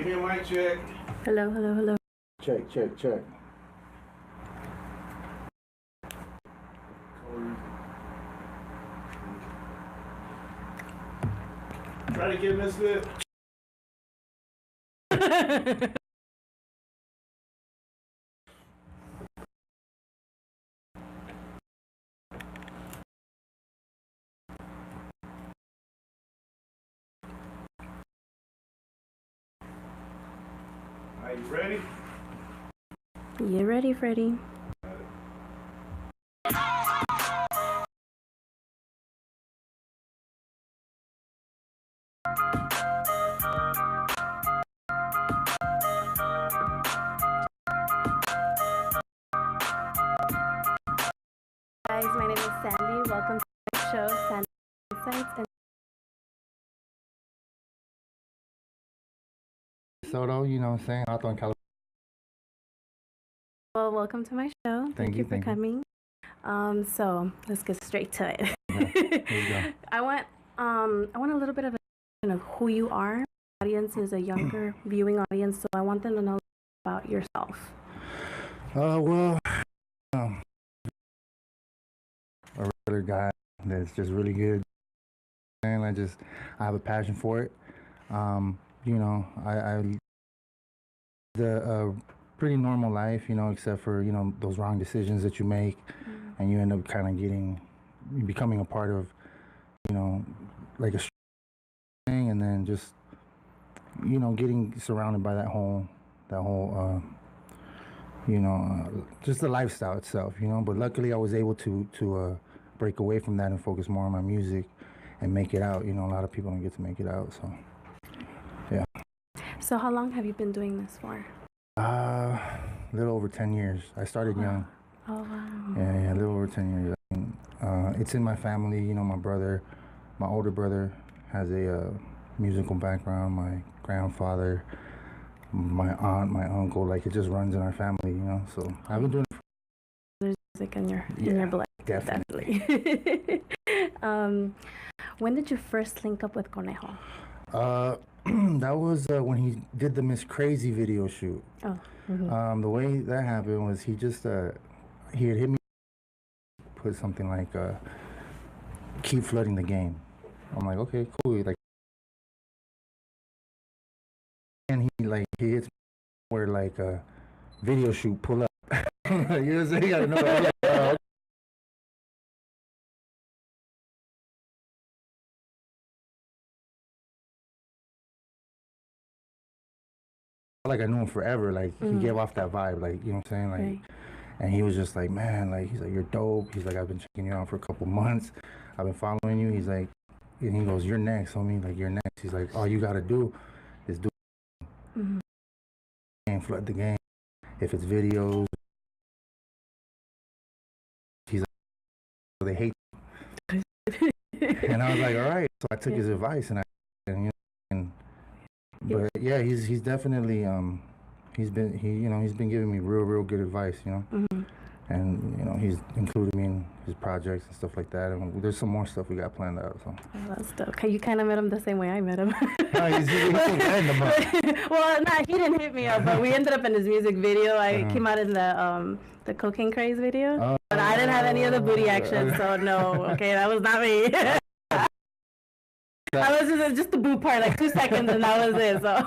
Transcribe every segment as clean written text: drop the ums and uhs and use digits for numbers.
Give me a mic check. Hello, hello, hello. Check, check, check. Try to get Misfit. Are you ready? You ready, Freddie? Guys, my name is Sandy. Welcome to my show, Sandy Insights. And Soto, you know what I'm saying? Out in California. well, welcome to my show. Thank you for coming. So let's get straight to it. Yeah, there you go. I want a little bit of a of who you are. The audience is a younger viewing audience, so I want them to know about yourself. Well, a regular guy that's just really good, and I have a passion for it. You know, I the pretty normal life, you know, except for, you know, those wrong decisions that you make, and you end up kind of becoming a part of, you know, like a thing, and then just, you know, getting surrounded by that whole you know, just the lifestyle itself, you know. But luckily I was able to break away from that and focus more on my music and make it out. You know, a lot of people don't get to make it out, so yeah. So how long have you been doing this for? A little over 10 years. I started young. Oh, wow. Yeah, a little over 10 years. I mean, it's in my family, you know. My older brother has a musical background. My grandfather, my aunt, my uncle, like, it just runs in our family, you know. So I've been doing it. There's music in your blood. Definitely. When did you first link up with Conejo? That was when he did the Miss Crazy video shoot. Oh. Mm-hmm. The way that happened was he had hit me, put something like keep flooding the game. I'm like, okay, cool. Like, and he hits where like a video shoot, pull up. You know what I'm saying? You gotta know that. Like, I knew him forever. Like, he gave off that vibe, like, you know what I'm saying? Like, right. And he was just like, man, like, he's like, you're dope. He's like, I've been checking you out for a couple months. I've been following you. He's like, and he goes, you're next, homie. Like, you're next. He's like, all you gotta do is do and flood the game. If it's videos, he's like, they hate you. And I was like, all right. So I took his advice, but yeah, he's definitely he's been giving me real good advice, you know. And, you know, he's included me in his projects and stuff like that, and there's some more stuff we got planned out. So that's dope. Okay, you kind of met him the same way I met him. No, he's random. Well, he didn't hit me up, but we ended up in his music video. I came out in the Cocaine Craze video, but I didn't have any of the booty action, so no. Okay, that was not me. I was just the boo part, like 2 seconds, and that was it. So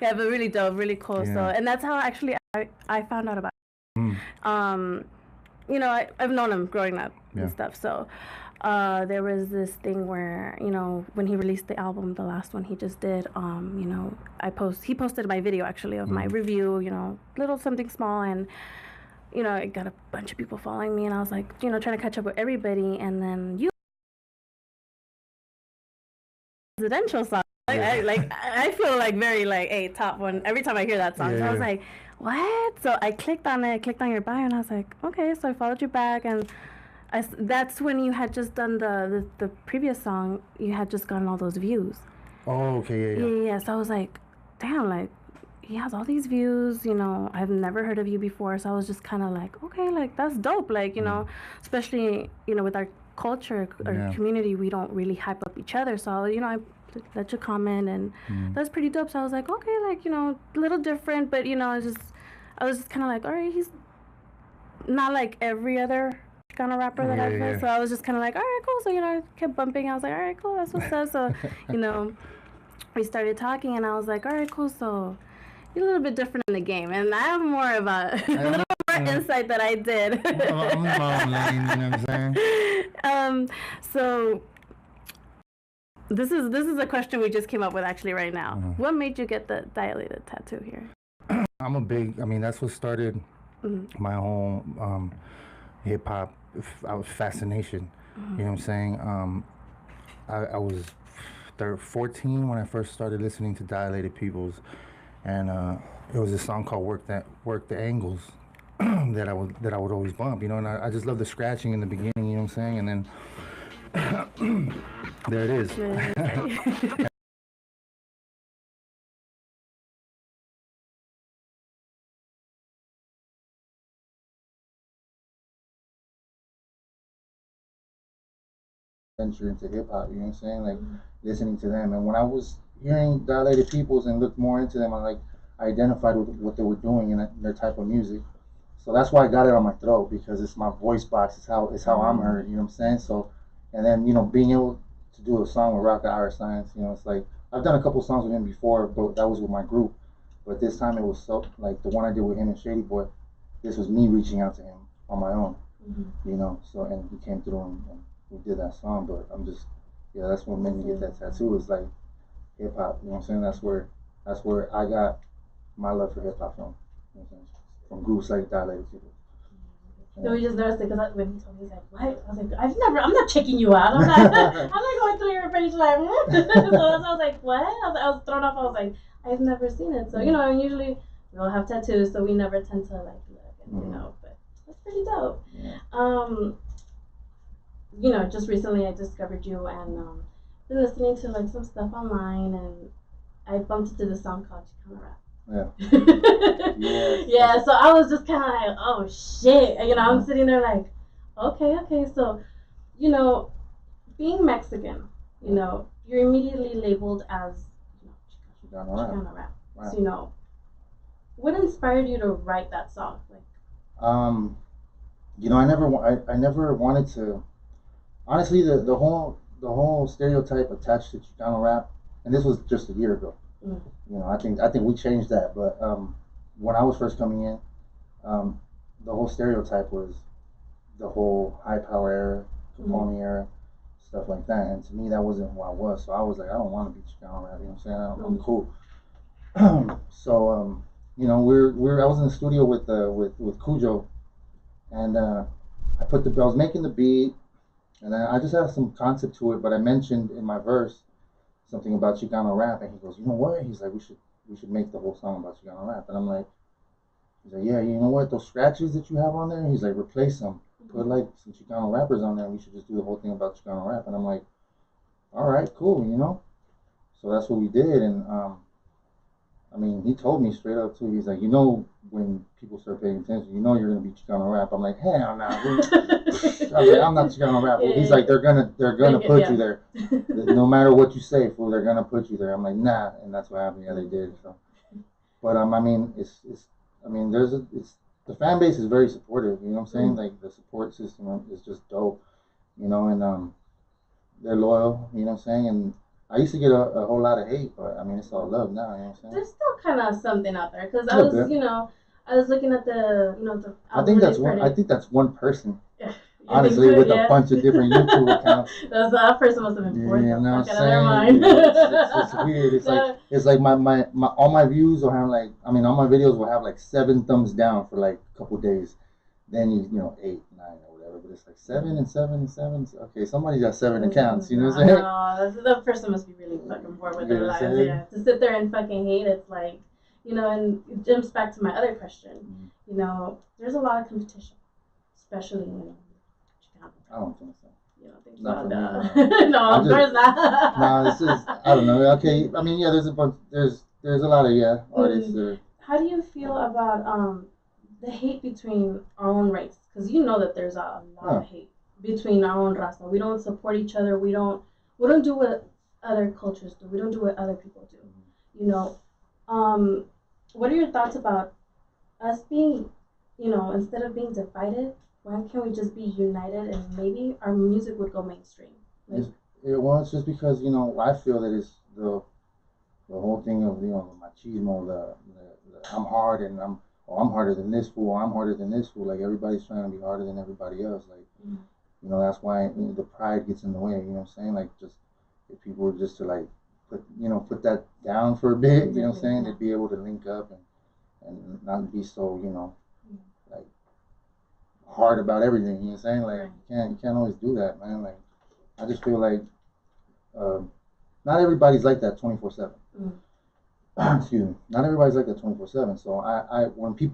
yeah, but really dope, really cool. Yeah. So, and that's how actually I found out about him. You know, I've known him growing up and stuff. So there was this thing where, you know, when he released the album, the last one he just did, you know, he posted my video actually of my review, you know, little something small, and, you know, it got a bunch of people following me, and I was like, you know, trying to catch up with everybody, and then residential song. I feel like very like top one every time I hear that song. So I was like, what? So I clicked on your bio, and I was like, okay. So I followed you back, and that's when you had just done the previous song. You had just gotten all those views. Oh, okay, yeah. So I was like, damn, like, he has all these views, you know, I've never heard of you before. So I was just kind of like, okay, like, that's dope. Like, you know, especially, you know, with our culture or community, we don't really hype up each other. So, you know, let you comment, and that was pretty dope. So I was like, okay, like, you know, a little different, but, you know, I was just kind of like, all right, he's not like every other Chicano rapper that I've met. So I was just kind of like, all right, cool. So, you know, I kept bumping. I was like, all right, cool, that's what's up. So, you know, we started talking, and I was like, all right, cool. So you're a little bit different in the game, and I have more about a little more insight that I did. I'm in my own lane, you know what I'm saying? So this is a question we just came up with actually right now. What made you get the dilated tattoo here? I'm a big, I mean, that's what started my whole hip hop fascination. You know what I'm saying? I was 14 when I first started listening to Dilated Peoples, and it was a song called "Work the Angles" that I would always bump. You know, and I just love the scratching in the beginning. You know what I'm saying? And then there it is. Venture into hip hop, you know what I'm saying? Like listening to them, and when I was hearing Dilated Peoples and looked more into them, I identified with what they were doing and their type of music. So that's why I got it on my throat, because it's my voice box. It's how I'm heard. You know what I'm saying? So, and then, you know, being able to do a song with Rock Ira Science, you know, it's like I've done a couple songs with him before, but that was with my group. But this time it was so like the one I did with him and Shady Boy. This was me reaching out to him on my own. You know. So, and he came through and we did that song. But I'm just, yeah, that's what made me get that tattoo. Is like hip hop. You know what I'm saying? That's where I got my love for hip hop from. You know what I'm saying? From groups like Dilated People. So we just noticed it because when he told me, he's like, "What?" I was like, I'm not checking you out. I'm not going through your page like, so I was like, what? I was thrown off. I was like, I've never seen it. So, you know, and usually we all have tattoos, so we never tend to like look, and, you know, but that's pretty dope. Yeah. You know, just recently I discovered you and been listening to like some stuff online, and I bumped into this song called Chicano Rap. Yeah. Yeah, so I was just kind of like, oh shit, you know, I'm sitting there like, okay, so, you know, being Mexican, you know, you're immediately labeled as, you know, Chicano Rap. Right. So, you know, what inspired you to write that song? Like, you know, I never wanted to. Honestly, the whole stereotype attached to Chicano Rap, and this was just a year ago. You know, I think we changed that. But when I was first coming in, the whole stereotype was the whole high power era, Capone era, stuff like that. And to me, that wasn't who I was. So I was like, I don't want to be Chicano Rap. You know what I'm saying? I'm cool. So you know, I was in the studio with Cujo, and I was making the beat, and I just had some concept to it. But I mentioned in my verse something about Chicano Rap, and he goes, you know what? He's like, we should make the whole song about Chicano Rap. And I'm like, he's like, yeah, you know what? Those scratches that you have on there, he's like, replace them. Put like some Chicano rappers on there, and we should just do the whole thing about Chicano Rap. And I'm like, all right, cool, you know. So that's what we did, and I mean, he told me straight up too. He's like, you know, when people start paying attention, you know, you're gonna be Chicano Rap. I'm like, hell no. I was like, I'm not Chicano Rap. Well, he's like, they're gonna put you there, no matter what you say, fool. They're gonna put you there. I'm like, nah, and that's what happened. Yeah, they did. So, but I mean, the fan base is very supportive. You know what I'm saying? Like the support system is just dope. You know, and they're loyal. You know what I'm saying? And I used to get a whole lot of hate, but I mean, it's all love now. You know what I'm saying? There's still kind of something out there because I was, you know, I was looking at the, you know, the. I think that's one person. Yeah. Honestly, with a bunch of different YouTube accounts. That person must have been forced. You know what I'm saying? It's weird. It's like my all my views will have like, I mean, all my videos will have like 7 thumbs down for like a couple days. Then you know 8, 9 or whatever. But it's like 7 and 7 and 7. Okay, somebody got 7 accounts. You know what I'm saying? No, that person must be really fucking bored with their lives. Yeah, to sit there and fucking hate, it's like, you know, and it jumps back to my other question. You know, there's a lot of competition, especially in Chicano. I don't think so. You don't think so? No, of course not. No, it's just, I don't know. Okay, I mean, yeah, there's a lot of artists. How do you feel about the hate between our own race? Because you know that there's a lot of hate between our own raza. We don't support each other. We don't do what other cultures do. We don't do what other people do. You know, what are your thoughts about us being, instead of being divided, why can't we just be united and maybe our music would go mainstream? Like, well, it's just because I feel that it's the whole thing of the machismo, the I'm hard and I'm harder than this fool, I'm harder than this fool. Like everybody's trying to be harder than everybody else. Like that's why the pride gets in the way. You know what I'm saying? Like just if people were just to like put that down for a bit. You know what I'm saying? They'd be able to link up and not be so like hard about everything. You know what I'm saying? Like you can't always do that, man. Like I just feel like not everybody's like that 24/7. Excuse me. Not everybody's like that 24/7. So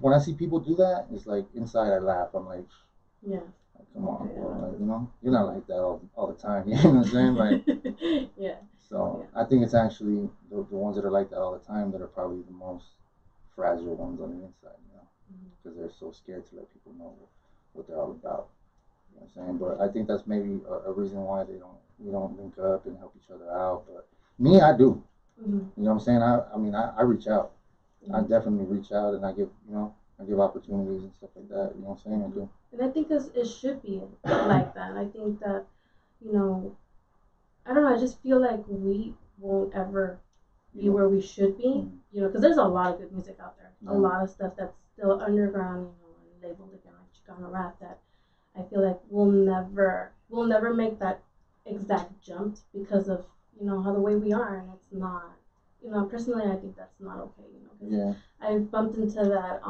when I see people do that, it's like inside I laugh. I'm like, come on, bro. Like, you're not like that all the time. You know what I'm saying? Like, yeah. So I think it's actually the ones that are like that all the time that are probably the most fragile ones on the inside, because they're so scared to let people know what they're all about. You know what I'm saying? But I think that's maybe a reason why we don't link up and help each other out. But me, I do. You know what I'm saying? I reach out. I definitely reach out, and I give opportunities and stuff like that. You know what I'm saying? I do. And I think it should be like that. I think that, I don't know, I just feel like we won't ever be where we should be, because there's a lot of good music out there. A lot of stuff that's still underground, and labeled again like Chicano Rap, that I feel like we'll never make that exact jump because of, how the way we are, and it's not, personally I think that's not okay, I bumped into that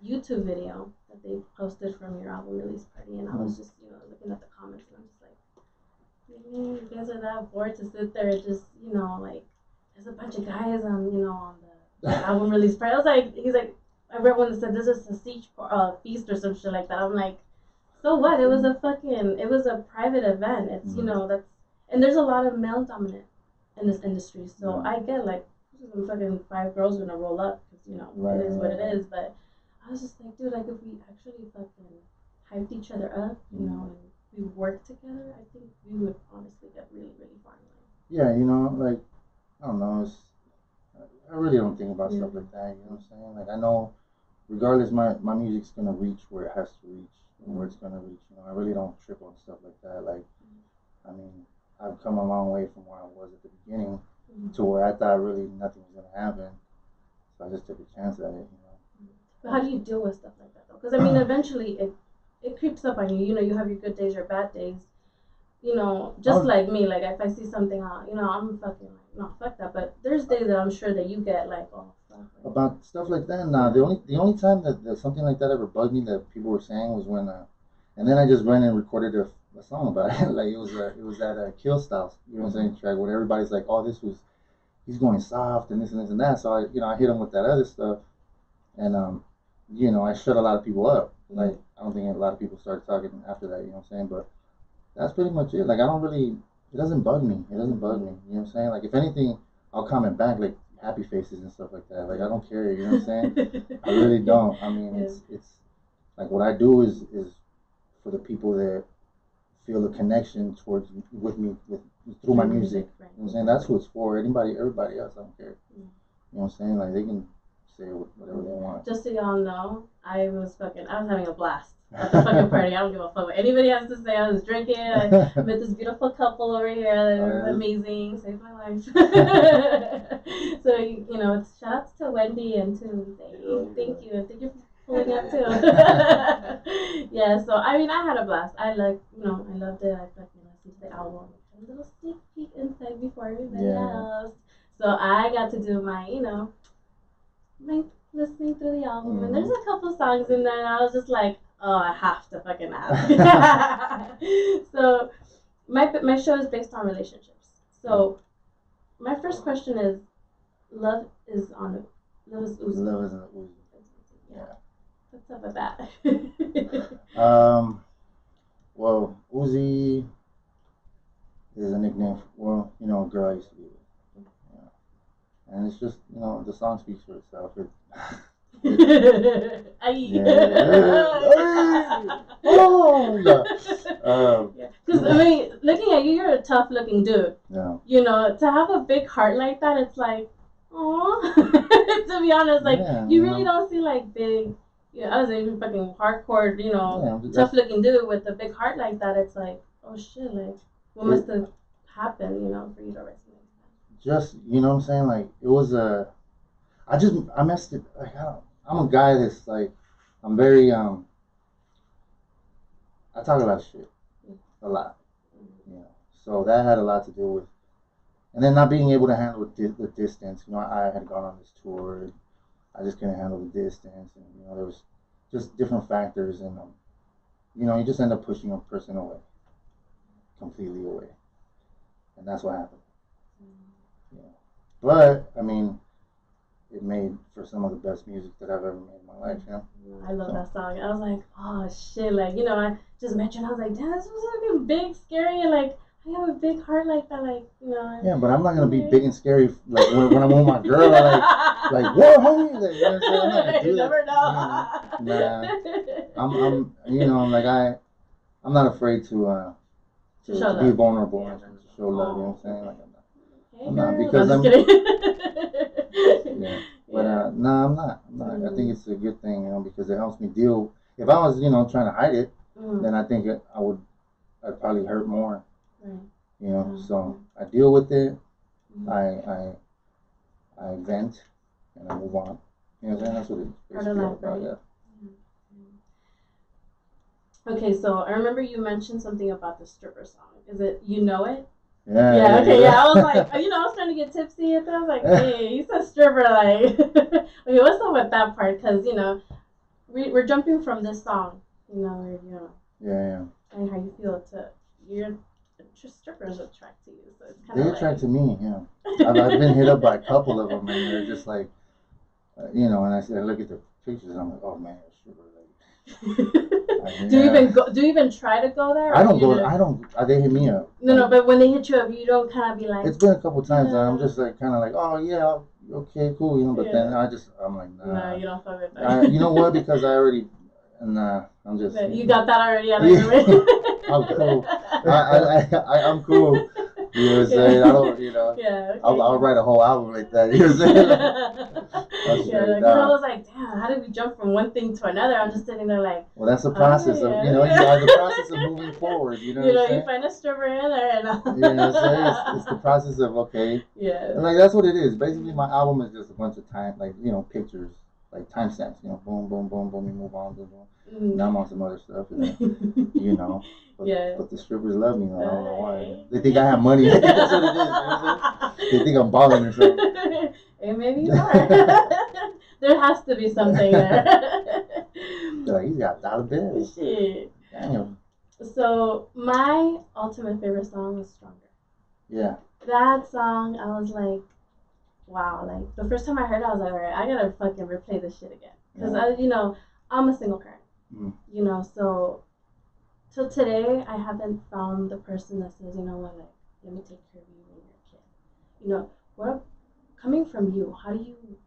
YouTube video that they posted from your album release party, and I was just, looking at the comments, and I'm just like, you guys are that bored to sit there and just, like, there's a bunch of guys on, on the album release party. I was like, he's like, I read one that said this is a feast or some shit like that. I'm like, so what? It was a private event. It's, and there's a lot of male dominant in this industry. So I get like, some fucking 5 girls gonna roll up because, it is what it is. But I was just like, dude, like if we actually fucking hyped each other up, and we work together, I think we would honestly get really, really far in life. Yeah, like, I don't know, I really don't think about stuff like that, you know what I'm saying? Like, I know, regardless, my music's gonna reach where it has to reach, and where it's gonna reach, I really don't trip on stuff like that. Like, I mean, I've come a long way from where I was at the beginning to where I thought really nothing was gonna happen, so I just took a chance at it, But how do you deal with stuff like that, though? Because, I mean, eventually it creeps up on you. You have your good days, your bad days. Just like me, like if I see something, I'm fucking like, no, fuck that. But there's days that I'm sure that you get like, oh, fuck. About stuff like that, nah. The only time that something like that ever bugged me that people were saying was when, and then I just went and recorded a song about it. Like it was that Kill Styles, you know what I'm saying, track where everybody's like, oh, he's going soft and this and this and that. So I hit him with that other stuff, and I shut a lot of people up. Like I don't think a lot of people started talking after that. You know what I'm saying, but. That's pretty much it. Like, it doesn't bug me. You know what I'm saying? Like, if anything, I'll comment back, like, happy faces and stuff like that. Like, I don't care, you know what I'm saying? I really don't. I mean, it's like, what I do is for the people that feel a connection with me through my music. You know what I'm saying? That's who it's for. Everybody else, I don't care. You know what I'm saying? Like, they can say whatever they want. Just so y'all know, I was having a blast at the fucking party. I don't give a fuck what anybody has to say. I was drinking. I met this beautiful couple over here that are amazing. Saved my life. So, it's shout outs to Wendy and to Dave. Thank you. And thank you for pulling up too. Yeah, so I mean, I had a blast. I loved it. I fucking listened to the album. A little sneak peek inside before everybody else. So I got to do my, my listening through the album, and there's a couple songs in there, and I was just like, oh, I have to fucking ask. So my show is based on relationships. So my first question is, love is Uzi. Love is an Uzi. Yeah. What's up with that? Well, Uzi is a nickname for, a girl I used to be with. And it's just, the song speaks for itself. Oh, no. Because I mean, looking at you, you're a tough looking dude. Yeah. You know, to have a big heart like that, it's like, oh. To be honest, like you really don't see like big. Yeah, I was even fucking hardcore, you know, tough looking dude with a big heart like that. It's like, oh shit, like what must have happened, you know, for you to resonate? Just, you know what I'm saying? Like it was I messed it. Like I'm a guy that's like, I'm very I talk a lot of shit, a lot. You know, so that had a lot to do with, and then not being able to handle the distance. You know, I had gone on this tour. I just couldn't handle the distance, and you know, there was just different factors, and you know, you just end up pushing a person away, completely away, and that's what happened. Yeah, but I mean, it made for some of the best music that I've ever made in my life. You know. I love that song. I was like, oh shit, like you know, I just mentioned. I was like, damn, this was fucking big, scary, and like I have a big heart like that, like you know. Yeah, but I'm not gonna be big and scary like when I'm with my girl, like whoa, homie, like, you know what I'm saying? I'm not gonna do you that. never know. Nah, I'm, you know, like I'm not afraid to be vulnerable and to show love. You know what I'm saying? Like I'm not because I'm. Yeah, but no, I'm not. I think it's a good thing, you know, because it helps me deal. If I was, you know, trying to hide it, then I think I'd probably hurt more. Right. You know, so I deal with it. I vent and I move on. You know what I'm saying? That's what it's basically all about. Yeah. Okay, so I remember you mentioned something about the stripper song. Is it You Know It? Yeah. Yeah, okay, yeah. I was like, you know, I was trying to get tipsy and I was like, hey, you said stripper, like, okay, what's up with that part? Because, you know, we're jumping from this song, you know, Yeah. And how you feel strippers attract to you, so it's kind of they attract to me, yeah. I've been hit up by a couple of them, and they're just like, you know, and I look at the pictures, and I'm like, oh man, stripper, like. Do you even try to go there? I don't go. They hit me up. No, but when they hit you up, you don't kind of be like. It's been a couple times, and I'm just like, kind of like, oh yeah, okay, cool, you know. But then I'm like, nah. No, you don't fuck with that. You know what? Because I already, nah, I'm just. You got that already out of your way. I'm cool. I'm cool. You know what I'm saying? I don't, you know. Yeah. Okay. I'll write a whole album like that. You know what I'm saying? I was like, damn, how did we jump from one thing to another? I'm just sitting there like. Well, that's the process of, you know, the process of moving forward. You know what I'm saying? You find a stripper in there, and. You know what I'm saying? It's the process of okay. Yeah. And like that's what it is. Basically, my album is just a bunch of pictures, like timestamps. You know, boom, boom, boom, boom. You move on, boom, boom. Now I'm on some other stuff, you know. But the strippers love me. I don't know why. They think I have money. That's what it is. You know? They think I'm balling or something. Hey, maybe you are. There has to be something there. They're like, he's got dollar bills. Shit. Damn. So my ultimate favorite song is Stronger. Yeah. That song, I was like, wow. Like the first time I heard it, I was like, all right, I gotta fucking replay this shit again. Because you know, I'm a single parent. You know, so till today I haven't found the person that says, you know what, like, let me take care of you when you're a kid. You know, coming from you, how do you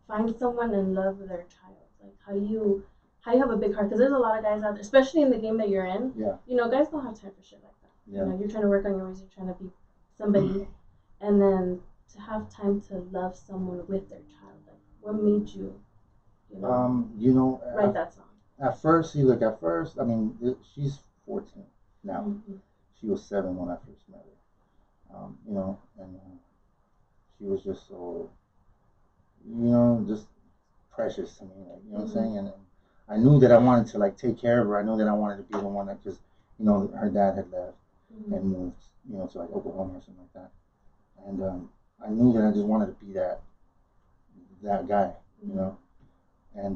find someone in love with their child? Like how do you have a big heart? Because there's a lot of guys out there, especially in the game that you're in. Yeah. You know, guys don't have time for shit like that. Yeah. You know, you're trying to work on your ways, you're trying to be somebody, and then to have time to love someone with their child. Like, what made you? Write that song. At first, I mean, she's 14 now. Mm-hmm. She was 7 when I first met her. You know, and she was just so, you know, just precious to me. Like, you know what I'm saying? And I knew that I wanted to like take care of her. I knew that I wanted to be the one that, because, you know, her dad had left and moved, you know, to like Oklahoma or something like that. And I knew that I just wanted to be that guy, you know. And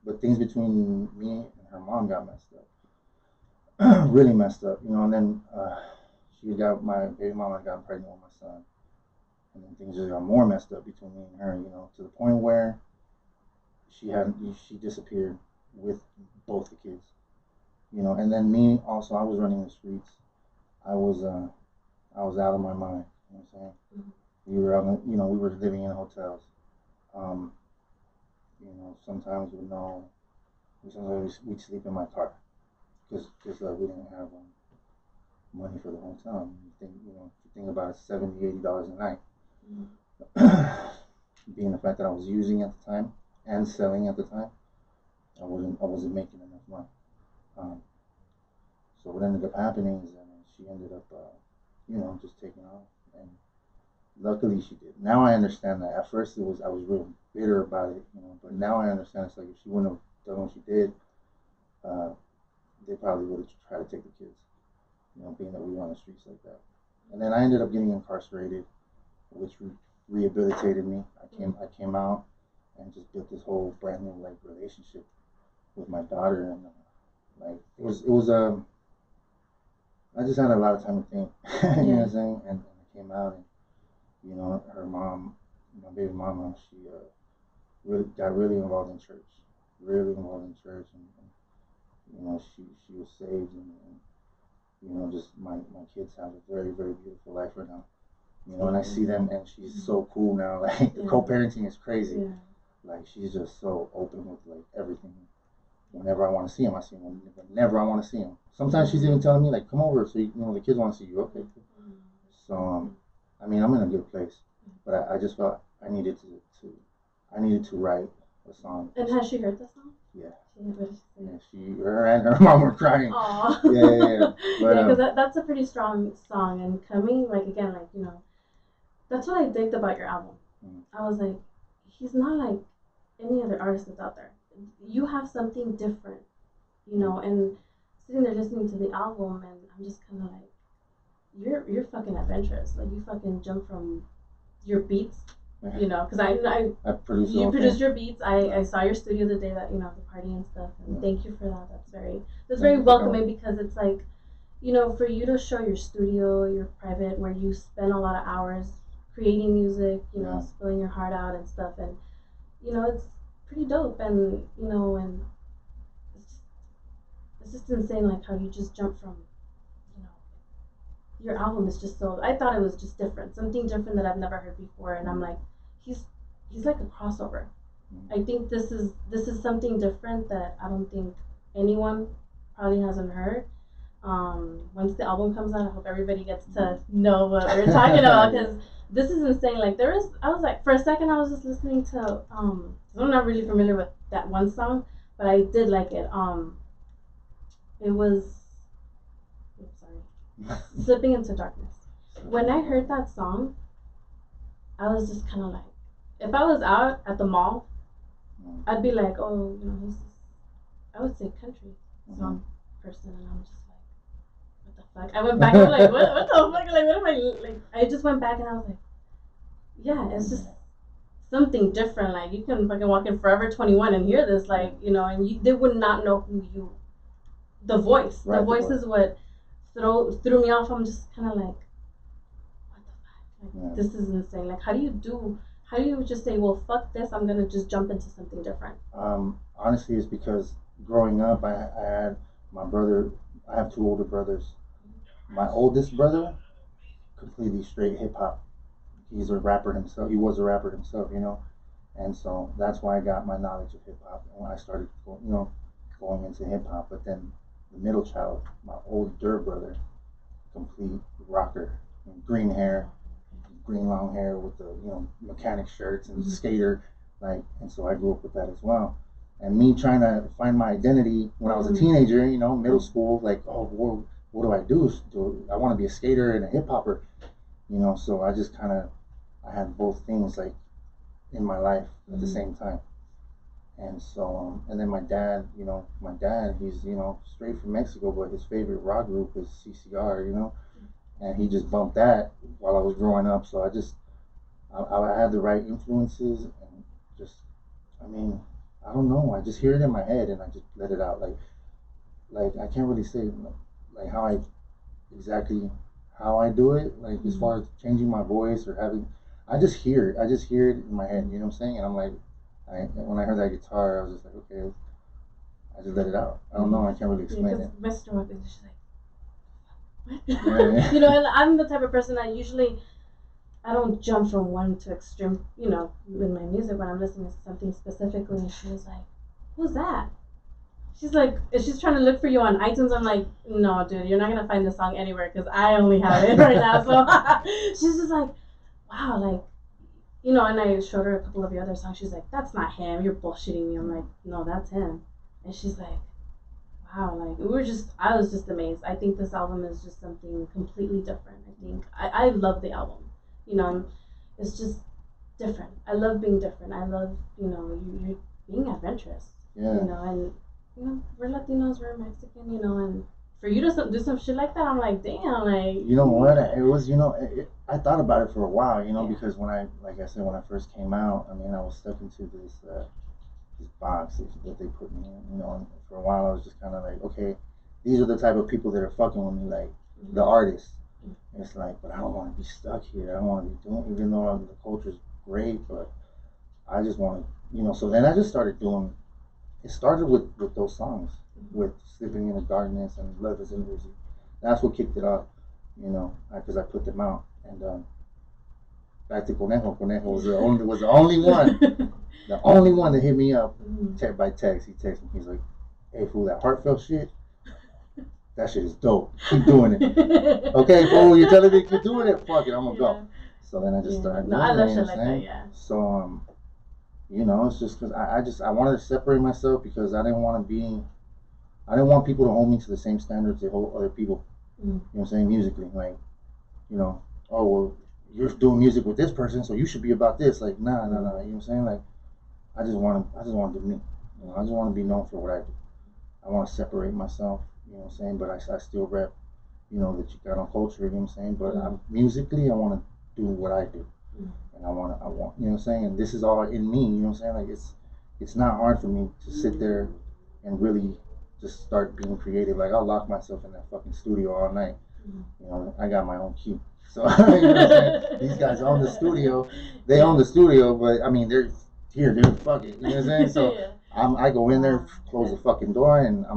but things between me and her mom got messed up, really messed up, you know. And then my baby mama got pregnant with my son, and then things just got more messed up between me and her, you know, to the point where she disappeared with both the kids, you know. And then me also, I was running the streets. I was out of my mind. You know what I'm saying? We were we were living in hotels. you know, sometimes we'd sleep in my car because we didn't have money for the hotel. You think about it, $70, $80 a night. Being the fact that I was using at the time and selling at the time, I wasn't making enough money. So what ended up happening is that she ended up, just taking off, and luckily she did. Now I understand that. At first I was real bitter about it, but now I understand. It's like if she wouldn't have done what she did, they probably would have tried to take the kids, being that we were on the streets like that. And then I ended up getting incarcerated, which rehabilitated me. I came out and just built this whole brand new relationship with my daughter, and it was I just had a lot of time to think. You know what I'm saying? And I came out, and her mom, my baby mama, she really got really involved in church, and she was saved, and just my kids have a very, very beautiful life right now. And I see them, and she's so cool now. Like the co-parenting is crazy. Yeah. Like she's just so open with everything. Whenever I want to see him, I see him. Whenever I want to see him. Sometimes she's even telling me come over, so the kids want to see you. Okay. So I'm in a good place, but I just felt I needed to write a song. And has she heard the song? Yeah. Her and her mom were crying. Aww. Yeah. But, yeah, because that's a pretty strong song, and coming again, that's what I liked about your album. I was like, he's not like any other artist that's out there. You have something different, and sitting there listening to the album, and I'm just kind of like, you're fucking adventurous. Like, you fucking jump from your beats, because I produce your beats. I saw your studio the day that, the party and stuff, and thank you for that. That's very welcoming, because it's like, for you to show your studio, your private, where you spend a lot of hours creating music, spilling your heart out and stuff, and, it's pretty dope, and and it's just insane, like how you just jump from, your album is just so. I thought it was just different, something different that I've never heard before, and I'm like, he's like a crossover. I think this is something different that I don't think anyone probably hasn't heard. Once the album comes out, I hope everybody gets to know what we're talking about, because this is insane. Like I was like, for a second I was just listening to I'm not really familiar with that one song, but I did like it. It was Slipping into Darkness. When I heard that song, I was just kind of like, if I was out at the mall, I'd be like, oh, I would say country song person, and I'm just like, what the fuck? I went back and I'm like, what the fuck? Like, what am I, like, I just went back and I was like, yeah, it's just something different. Like, you can fucking walk in Forever 21 and hear this, like, and they would not know the voice. Right, the voice is what threw me off. I'm just kind of like, what the fuck? Like, this is insane. Like, how do you just say, well, fuck this, I'm gonna just jump into something different? Honestly, it's because growing up, I had my brother. I have two older brothers. My oldest brother, completely straight hip hop. He's a rapper himself. He was a rapper himself, and so that's why I got my knowledge of hip hop. And when I started, going into hip hop, but then the middle child, my older brother, complete rocker, green hair, green long hair with the mechanic shirts and skater, and so I grew up with that as well. And me trying to find my identity when I was a teenager, middle school, what do I do? I want to be a skater and a hip hopper, so I just I had both things in my life at the same time. And so, and then my dad, he's, straight from Mexico, but his favorite rock group is CCR, and he just bumped that while I was growing up. So I had the right influences, and I don't know. I just hear it in my head and I just let it out. Like I can't really say exactly how I do it. Like as far as changing my voice or I just hear it. I just hear it in my head. You know what I'm saying? And I'm like, when I heard that guitar, I was just like, okay, I just let it out. I don't know. I can't really explain it. Messed her up, and she's like, what? And I'm the type of person that usually, I don't jump from one to extreme, you know, with my music when I'm listening to something specifically. And she was like, "Who's that?" She's like, she's trying to look for you on iTunes. I'm like, no, dude, you're not gonna find the song anywhere because I only have it right now. So she's just like, wow, like, you know. And I showed her a couple of the other songs. She's like, that's not him. You're bullshitting me. I'm like, no, that's him. And she's like, wow, like I was just amazed. I think this album is just something completely different. I think I love the album. You know, it's just different. I love being different. I love, you know, you're being adventurous. Yeah. You know, and you know, we're Latinos, we're Mexican, you know, and for you to do some shit like that, I'm like, damn, like. You know what? It was, you know, I thought about it for a while, you know, Yeah. because when like I said, when I first came out, I mean, I was stuck into this box that they put me in, you know, and for a while I was just kind of like, okay, these are the type of people that are fucking with me, like the artists. And it's like, but I don't want to be stuck here. I don't want to be doing, even though the culture's great, but I just want to, you know. So then I just started doing. It started with those songs, with Sleeping in the Darkness and Love is Invisible. That's what kicked it off, you know, because I put them out. And back to Conejo. Conejo was the only one, the only one that hit me up by text. He texted me. He's like, "Hey, fool, that heartfelt shit, that shit is dope. Keep doing it." Okay, fool, you're telling me keep doing it. Fuck it, I'm gonna go. So then I just started doing I love it. shit like that. Yeah. So you know, it's just because I wanted to separate myself because I didn't want people to hold me to the same standards they hold other people. You know what I'm saying? Musically, like, you know, oh well, you're doing music with this person, so you should be about this. Like, nah. You know what I'm saying? Like, I just want to do me. You know, I just want to be known for what I do. I want to separate myself. You know what I'm saying? But I still rep, you know, the Chicano culture. You know what I'm saying? But musically, I want to do what I do. And I want, you know what I'm saying? And this is all in me, you know what I'm saying? Like, it's not hard for me to sit there and really just start being creative. Like, I'll lock myself in that fucking studio all night. You know, I got my own key. So, you know what I'm saying? These guys own the studio. They own the studio, but, I mean, they're here, fuck it. You know what I'm saying? So, I go in there, close the fucking door, and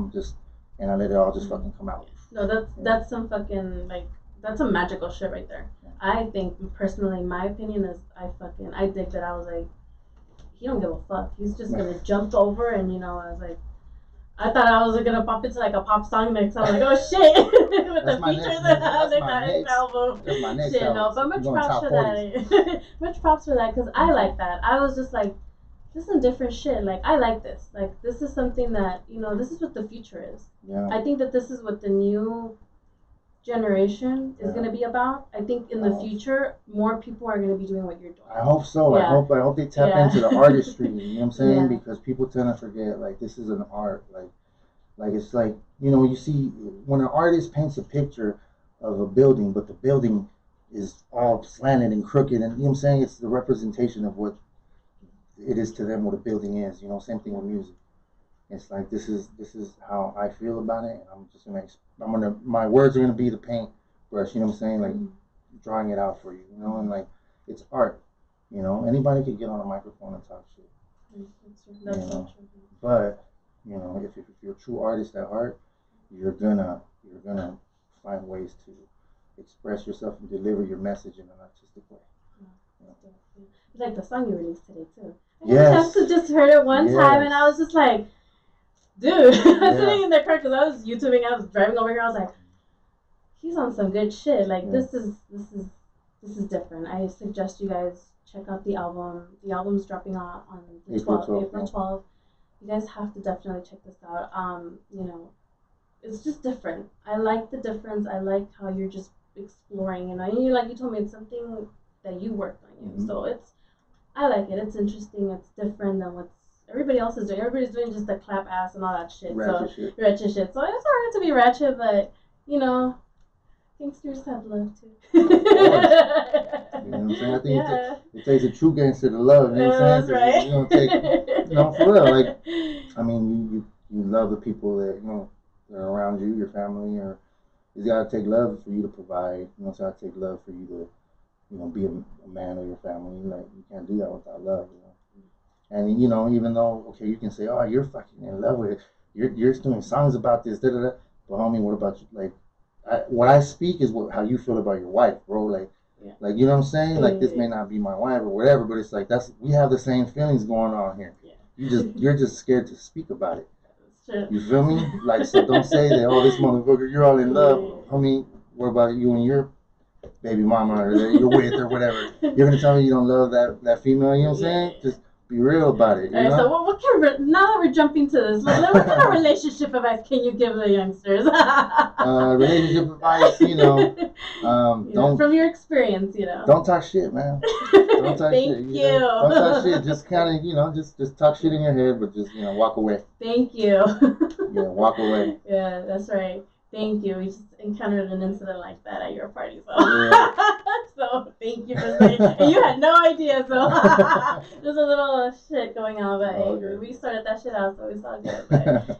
and I let it all just fucking come out. No, that's some fucking, like, that's some magical shit right there. I think, personally, my opinion is, I dig that. I was like, he don't give a fuck. He's just gonna jump over, and, you know, I was like, I thought I was gonna pop into like a pop song next. I'm like, oh shit, with That's the features that I like that next album. That's my next shit, album. no, but much props for that. Much props for that, because I like that. I was just like, this is some different shit. Like, I like this. Like, this is something that, you know, this is what the future is. Yeah. I think that this is what the new generation is going to be about. I think in the future, more people are going to be doing what you're doing. I hope so. Yeah. I hope they tap into the artistry. You know what I'm saying? Because people tend to forget, like, this is an art. Like it's like, you know, you see when an artist paints a picture of a building, but the building is all slanted and crooked, and you know what I'm saying? It's the representation of what it is to them, what a building is. You know, same thing with music. It's like this is how I feel about it, and my words are gonna be the paint brush. You know what I'm saying? Like drawing it out for you. You know, and like it's art. You know, anybody could get on a microphone and talk shit. That's so true. But you know, if you're a true artist at heart, you're gonna find ways to express yourself and deliver your message in an artistic way. It's like the song you released today too. Yes. I just heard it one time, and I was just like, dude, I was sitting in the car because I was YouTubing. I was driving over here. I was like, he's on some good shit. Like this is different. I suggest you guys check out the album. The album's dropping out on the April 12th. You guys have to definitely check this out. You know, it's just different. I like the difference. I like how you're just exploring. You know, and you told me, it's something that you worked on. So I like it. It's interesting. It's different than what everybody else is doing. Everybody's doing just the clap ass and all that shit. Ratchet shit. So it's alright to be ratchet, but you know, gangsters have love too. You know what I'm saying? I think it takes a true gangster to love. You know what I'm saying? That's right. You know, for real. Like, I mean, you love the people that that are around you, your family, or it's gotta take love for you to provide. You know, it's gotta take love for you to be a man of your family. Like, you can't do that without love. You know. And even though you can say, oh, you're fucking in love with it, you're doing songs about this, da da da. But homie, what about you? Like, what I speak is how you feel about your wife, bro. Like, Yeah. Like, you know what I'm saying? Like, this may not be my wife or whatever, but it's like, we have the same feelings going on here. Yeah. You're just scared to speak about it. That's true. You feel me? Like, so don't say that, oh, this motherfucker, you're all in love. Homie, what about you and your baby mama or that you're with or whatever? You're gonna tell me you don't love that female, you know what I'm saying? Just be real about it. You know? So what kind of, now that we're jumping to this, what kind of relationship advice can you give the youngsters? Relationship advice, don't, from your experience, don't talk shit, man. Don't talk Thank shit. you. Don't talk shit. Just kind of, just talk shit in your head, but just, walk away. Thank you. Yeah, walk away. Yeah, that's right. Thank you. We just encountered an incident like that at your party, so so thank you for saying. And you had no idea, so there's a little shit going on, but hey, we sorted that shit out, so it's all good. But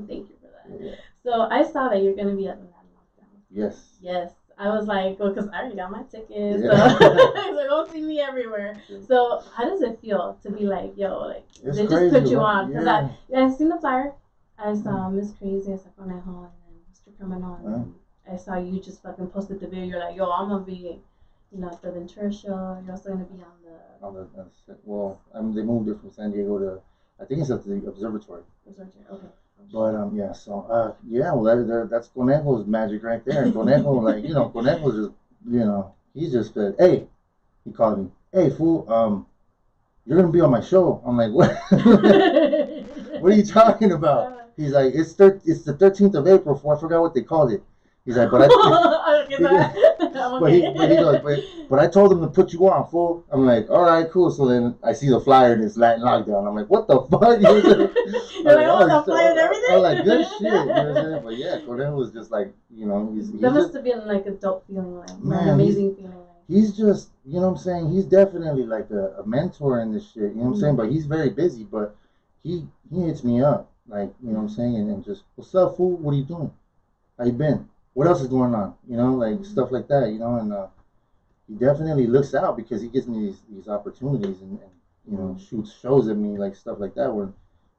thank you for that. Yeah. So I saw that you're gonna be at the lockdown. Yes. Yes. I was like, well, because I already got my tickets, Yeah. so don't see me everywhere. Yeah. So how does it feel to be like, yo, like it's they crazy, just put you on? Because yeah. I seen the flyer. I saw Miss Crazy, I saw Conejo, and then Mr. Coming On. And I saw you just fucking posted the video. You're like, yo, I'm gonna be, at the Ventura show. You're also gonna be on the. Well, they moved it from San Diego to, I think it's at the observatory. Observatory, okay. But yeah, so well, that's Conejo's magic right there. And Conejo, like, Conejo just, he's just said, hey, he called me, hey fool, you're gonna be on my show. I'm like, what? What are you talking about? He's like, it's the 13th of April. I forgot what they called it. He's like, but but I told him to put you on, fool. I'm like, all right, cool. So then I see the flyer and it's Latin lockdown. I'm like, what the fuck? You're like, oh, the flyer and everything. I'm like, good shit. You know what I'm saying? But yeah, Conan was just like, that must have been like a dope feeling, like an amazing feeling. He's just, you know what I'm saying? He's definitely like a mentor in this shit. You know what I'm saying? But he's very busy. But he hits me up, like, you know what I'm saying, and just, what's up, fool? What are you doing? How you been? What else is going on? Like stuff like that. And he definitely looks out because he gives me these opportunities and shoots shows at me, like stuff like that, where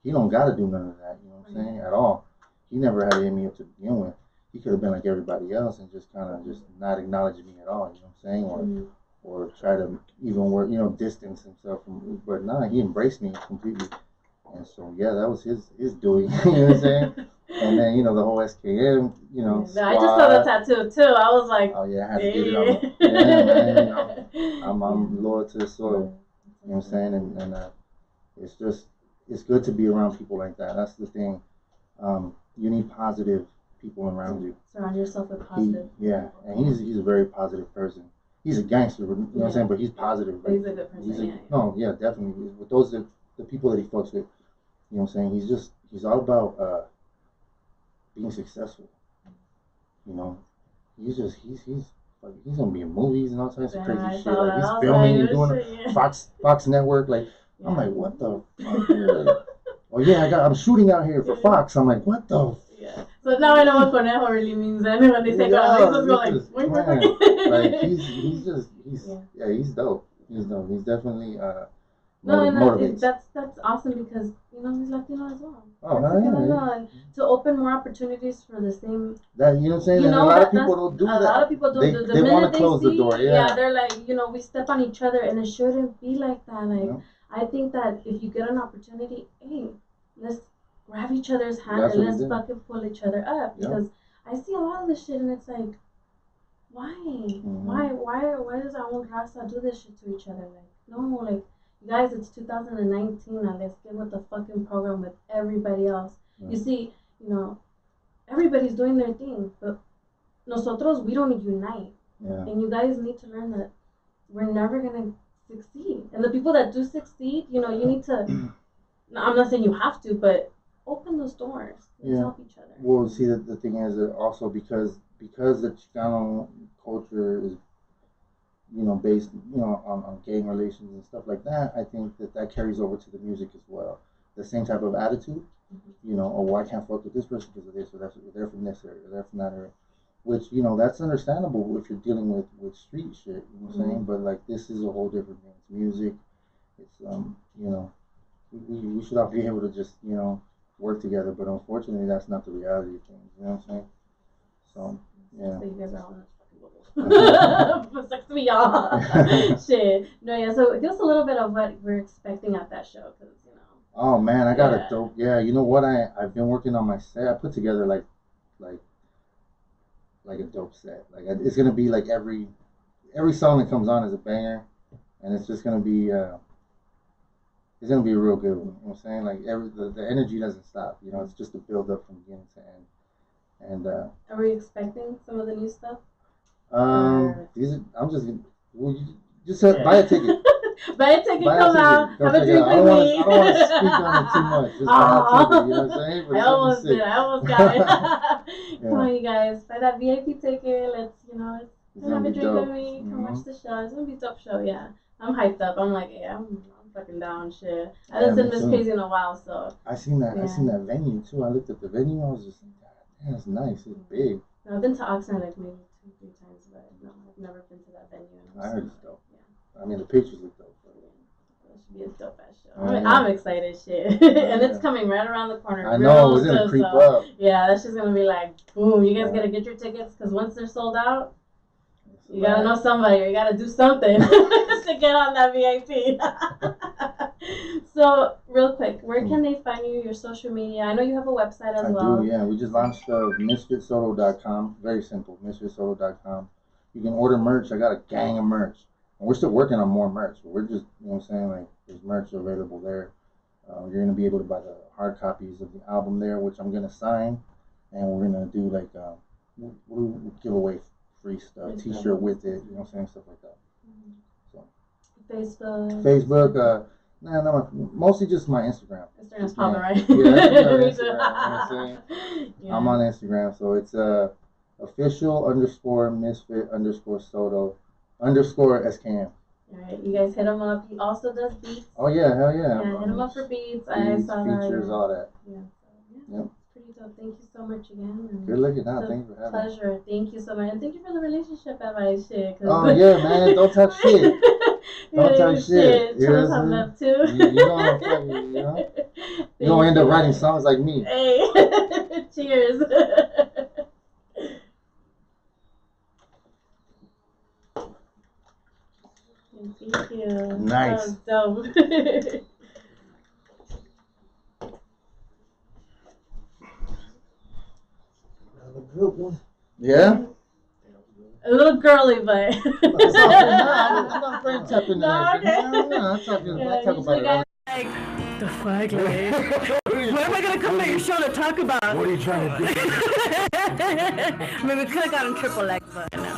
he don't gotta do none of that. You know what I'm saying? At all. He never had to hit me up to begin with. He could have been like everybody else and just kind of just not acknowledge me at all. You know what I'm saying? Or try to even work, distance himself from. But nah, he embraced me completely. And so yeah, that was his doing. You know what I'm saying? And then the whole SKM, squad. I just saw the tattoo too. I was like, oh yeah, I had to get it on. Yeah, man. I'm loyal to the soil. You know what I'm saying? And it's good to be around people like that. That's the thing. You need positive people around you. Surround yourself with positive. And he's a very positive person. He's a gangster, you know what I'm saying? But he's positive. But he's a good person. Definitely. With those the people that he fucks with, you know what I'm saying? He's all about being successful. He's gonna be in movies and all types of crazy shit. Like he's filming and doing Fox Network. Like I'm like, what the fuck? Oh yeah, I'm shooting out here for Fox. I'm like, what the? Yeah. So now I know what conejo really means. Then when they say conejo, just go like, he's dope. He's dope. He's definitely that's awesome because he's Latino as well. Oh, and to open more opportunities for the same. That you know what I'm saying. And a lot of people don't do that. A lot of people don't. They want to close the door. Yeah. They're like, we step on each other, and it shouldn't be like that. Like I think that if you get an opportunity, hey, let's grab each other's hand and let's fucking pull each other up because I see a lot of this shit, and it's like, why, why does our own raza do this shit to each other? Like, no, like. Guys, it's 2019 now. Let's get with the fucking program with everybody else. Yeah. You see, everybody's doing their thing, but nosotros, we don't unite. Yeah. And you guys need to learn that we're never going to succeed. And the people that do succeed, you need to, I'm not saying you have to, but open those doors. Let's help each other. Well, see, the thing is that also because the Chicano culture is based, on gang relations and stuff like that, I think that carries over to the music as well. The same type of attitude, I can't fuck with this person because of this, or they're from this area, or they're from that area. Which, that's understandable if you're dealing with street shit, you know what I'm saying? But, like, this is a whole different thing. It's music. It's, we should all be able to just, work together. But unfortunately, that's not the reality of things, you know what I'm saying? So, yeah. So you guys are on Sucks to be y'all. Shit. No, yeah. So give us a little bit of what we're expecting at that show, cause you know. Oh man, I got a dope. Yeah, you know what? I've been working on my set. I put together like a dope set. Like it's gonna be like every song that comes on is a banger, and it's just gonna be it's gonna be a real good one. You know what I'm saying? Like the energy doesn't stop. You know, it's just a build up from beginning to end. And are we expecting some of the new stuff? I'm just buy a ticket. Buy a ticket, come out, have a drink with me. I don't want to speak on it too much. Just buy a ticket, you know what I'm saying? But I almost got it. Come on, you guys, buy that VIP ticket. Let's, come have a drink with me. Come watch the show. It's gonna be a dope show. Yeah, I'm hyped up. I'm like, I'm fucking down. Shit, I haven't seen Miss Crazy in a while, so. I seen that venue too. I looked at the venue. I was just like, damn, it's nice. It's big. I've been to Oxnard like maybe 2-3 times, but no, I've never been to that venue. I heard it's dope. Yeah. I mean, the pictures look dope. It should be a dope ass show. I'm excited, shit. And it's coming right around the corner. I know, it's gonna creep up. Yeah, that's just gonna be like, boom. You guys gotta get your tickets, because once they're sold out, you gotta know somebody, or you gotta do something to get on that VIP. So, real quick, where can they find you, your social media? I know you have a website as well. I do, yeah. We just launched MisfitSoto.com. Very simple, MisfitSoto.com. You can order merch. I got a gang of merch. And we're still working on more merch. But we're just, you know what I'm saying, like, there's merch available there. You're going to be able to buy the hard copies of the album there, which I'm going to sign. And we're going to do, like, we'll give away free stuff, T-shirt with it, you know what I'm saying, stuff like that. So. Facebook, mostly just my Instagram. Instagram's popping, right? Yeah, Instagram, you know what I'm saying? Yeah. I'm on Instagram, so it's official_Misfit_Soto _SKM. Alright, you guys hit him up. He also does beats. Oh yeah, hell yeah. Yeah, hit him up for beats. I saw features, that. all that. Yeah. Yep. Pretty dope. Thank you so much again. And good looking out. Thank you for having me. Pleasure. Thank you so much. And thank you for the relationship advice shit. Oh yeah, man. Don't talk shit. Don't talk shit. You know something up too. You don't end up writing songs like me. Hey. Cheers. Thank you. Nice. Dope. Good one. Yeah? A little girly, but. I'm not brain tapping. No, okay. I'm talking about it. Like, the fuck, like, what am I gonna come to your show to talk about? What are you trying to do? I mean, we could have gotten triple X, but no.